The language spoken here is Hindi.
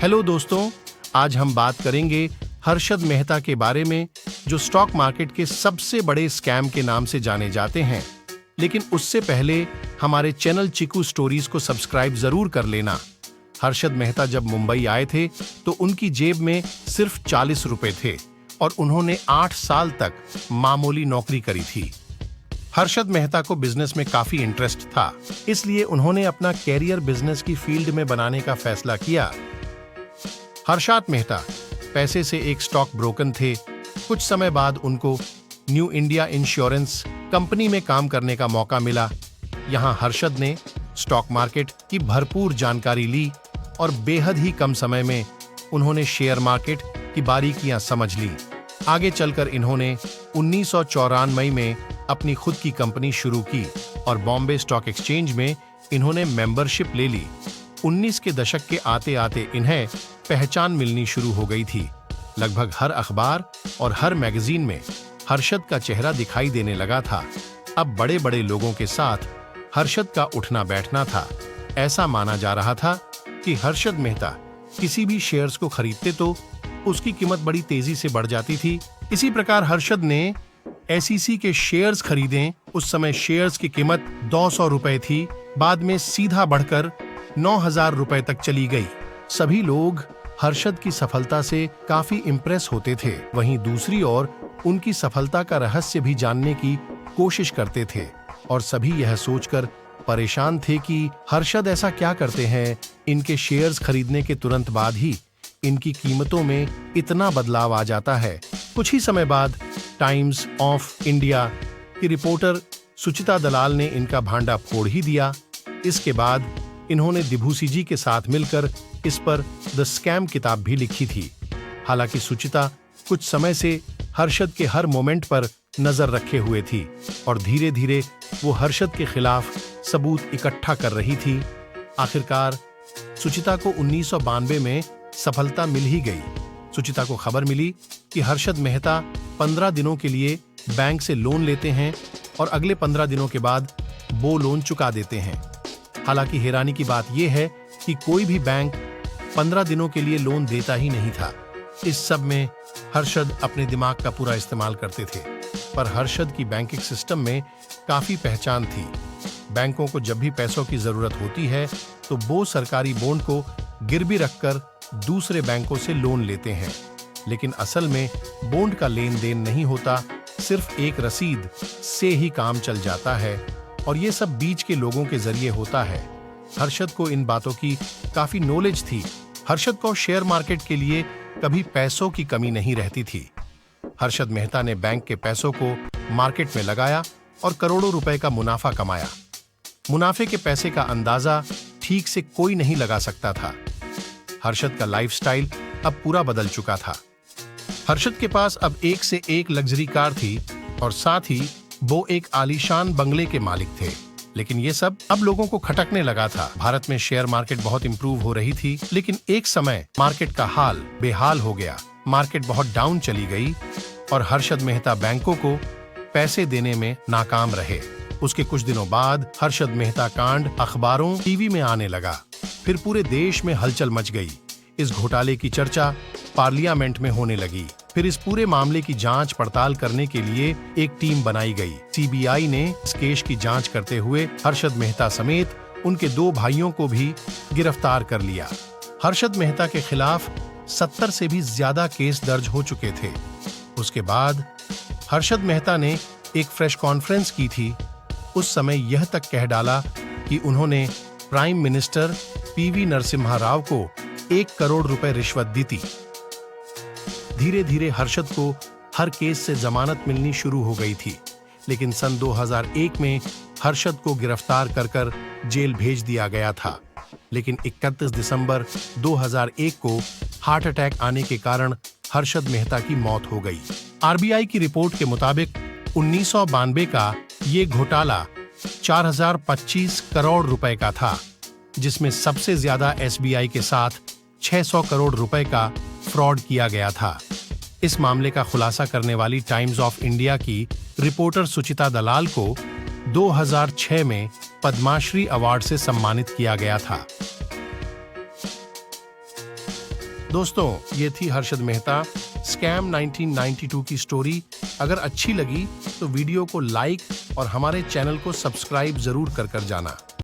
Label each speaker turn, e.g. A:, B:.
A: हेलो दोस्तों, आज हम बात करेंगे हर्षद मेहता के बारे में, जो स्टॉक मार्केट के सबसे बड़े स्कैम के नाम से जाने जाते हैं। लेकिन उससे पहले हमारे चैनल चिकू स्टोरीज को सब्सक्राइब जरूर कर लेना। हर्षद मेहता जब मुंबई आए थे तो उनकी जेब में सिर्फ 40 रुपए थे और उन्होंने 8 साल तक मामूली नौकरी करी थी। हर्षद मेहता को बिजनेस में काफी इंटरेस्ट था, इसलिए उन्होंने अपना कैरियर बिजनेस की फील्ड में बनाने का फैसला किया। हर्षद मेहता पैसे से एक स्टॉक ब्रोकर थे। कुछ समय बाद उनको न्यू इंडिया इंश्योरेंस कंपनी में काम करने का मौका मिला। यहाँ हर्षद ने स्टॉक मार्केट की भरपूर जानकारी ली और बेहद ही कम समय में उन्होंने शेयर मार्केट की बारीकियां समझ ली। आगे चलकर इन्होंने 1994 में अपनी खुद की कंपनी शुरू की और बॉम्बे स्टॉक एक्सचेंज में इन्होंने मेंबरशिप ले ली। 19 के दशक के आते आते इन्हें पहचान मिलनी शुरू हो गई थी। लगभग हर अखबार और हर मैगजीन में हर्षद का चेहरा दिखाई देने लगा था। अब बड़े बड़े लोगों के साथ हर्षद का उठना बैठना था। ऐसा माना जा रहा था कि हर्षद मेहता किसी भी शेयर्स को खरीदते तो उसकी कीमत बड़ी तेजी से बढ़ जाती थी। इसी प्रकार हर्षद ने एसईसी के शेयर्स खरीदे। उस समय शेयर्स की कीमत 200 रुपए थी, बाद में सीधा बढ़कर 9,000 रुपए तक चली गई। सभी लोग हर्षद की सफलता से काफी इंप्रेस होते थे। वहीं दूसरी ओर उनकी सफलता का रहस्य भी जानने की कोशिश करते थे और सभी यह सोचकर परेशान थे कि हर्षद ऐसा क्या करते हैं, इनके शेयर्स खरीदने के तुरंत बाद ही इनकी कीमतों में इतना बदलाव आ जाता है। कुछ ही समय बाद टाइम्स ऑफ इंडिया की रिपोर्टर सुचिता दलाल ने इनका भांडा फोड़ ही दिया। इसके बाद इन्होंने दिभूसी जी के साथ मिलकर इस पर द स्कैम किताब भी लिखी थी। हालांकि सुचिता कुछ समय से हर्षद के हर मोमेंट पर नजर रखे हुए थी और धीरे धीरे वो हर्षद के खिलाफ सबूत इकट्ठा कर रही थी। आखिरकार सुचिता को 1992 में सफलता मिल ही गई। सुचिता को खबर मिली कि हर्षद मेहता 15 दिनों के लिए बैंक से लोन लेते हैं और अगले 15 दिनों के बाद वो लोन चुका देते हैं। हालांकि हैरानी की बात यह है कि कोई भी बैंक 15 दिनों के लिए लोन देता ही नहीं था। इस सब में हर्षद अपने दिमाग का पूरा इस्तेमाल करते थे, पर हर्षद की बैंकिंग सिस्टम में काफी पहचान थी। बैंकों को जब भी पैसों की जरूरत होती है तो वो सरकारी बॉन्ड को गिरवी रखकर दूसरे बैंकों से लोन लेते हैं, लेकिन असल में बॉन्ड का लेन देन नहीं होता, सिर्फ एक रसीद से ही काम चल जाता है और ये सब बीच के लोगों के जरिए होता है। हर्षद को इन बातों की काफी नॉलेज थी। हर्षद को शेयर मार्केट के लिए कभी पैसों की कमी नहीं रहती थी। हर्षद मेहता ने बैंक के पैसों को मार्केट में लगाया और करोड़ों रुपए का मुनाफा कमाया। मुनाफे के पैसे का अंदाजा ठीक से कोई नहीं लगा सकता था। हर्षद का लाइफस्टाइल अब पूरा बदल चुका था। हर्षद के पास अब एक से एक लग्जरी कार थी और साथ ही वो एक आलीशान बंगले के मालिक थे। लेकिन ये सब अब लोगों को खटकने लगा था। भारत में शेयर मार्केट बहुत इंप्रूव हो रही थी, लेकिन एक समय मार्केट का हाल बेहाल हो गया। मार्केट बहुत डाउन चली गई और हर्षद मेहता बैंकों को पैसे देने में नाकाम रहे। उसके कुछ दिनों बाद हर्षद मेहता कांड अखबारों टीवी में आने लगा। फिर पूरे देश में हलचल मच गई। इस घोटाले की चर्चा पार्लियामेंट में होने लगी। फिर इस पूरे मामले की जांच पड़ताल करने के लिए एक टीम बनाई गई। सीबीआई ने इस केस की जांच करते हुए हर्षद मेहता समेत उनके 2 भाइयों को भी गिरफ्तार कर लिया। हर्षद मेहता के खिलाफ 70 से भी ज्यादा केस दर्ज हो चुके थे। उसके बाद हर्षद मेहता ने एक प्रेस कॉन्फ्रेंस की थी। उस समय यह तक कह डाला कि उन्होंने prime minister PV Narasimha Rao को 1 करोड़ रुपए रिश्वत दी थी। धीरे धीरे हर्षद को हर केस से जमानत मिलनी शुरू हो गई थी, लेकिन सन 2001 में हर्षद को गिरफ्तार कर जेल भेज दिया गया था। लेकिन 31 दिसंबर 2001 को हार्ट अटैक आने के कारण हर्षद मेहता की मौत हो गई। आरबीआई की रिपोर्ट के मुताबिक 1992 का ये घोटाला 4025 करोड़ रुपए का था, जिसमें सबसे ज्यादा एसबीआई के साथ 600 करोड़ रुपए का फ्रॉड किया गया था। इस मामले का खुलासा करने वाली टाइम्स ऑफ इंडिया की रिपोर्टर सुचिता दलाल को 2006 में पद्माश्री अवार्ड से सम्मानित किया गया था। दोस्तों, ये थी हर्षद मेहता स्कैम 1992 की स्टोरी। अगर अच्छी लगी तो वीडियो को लाइक और हमारे चैनल को सब्सक्राइब जरूर कर जाना।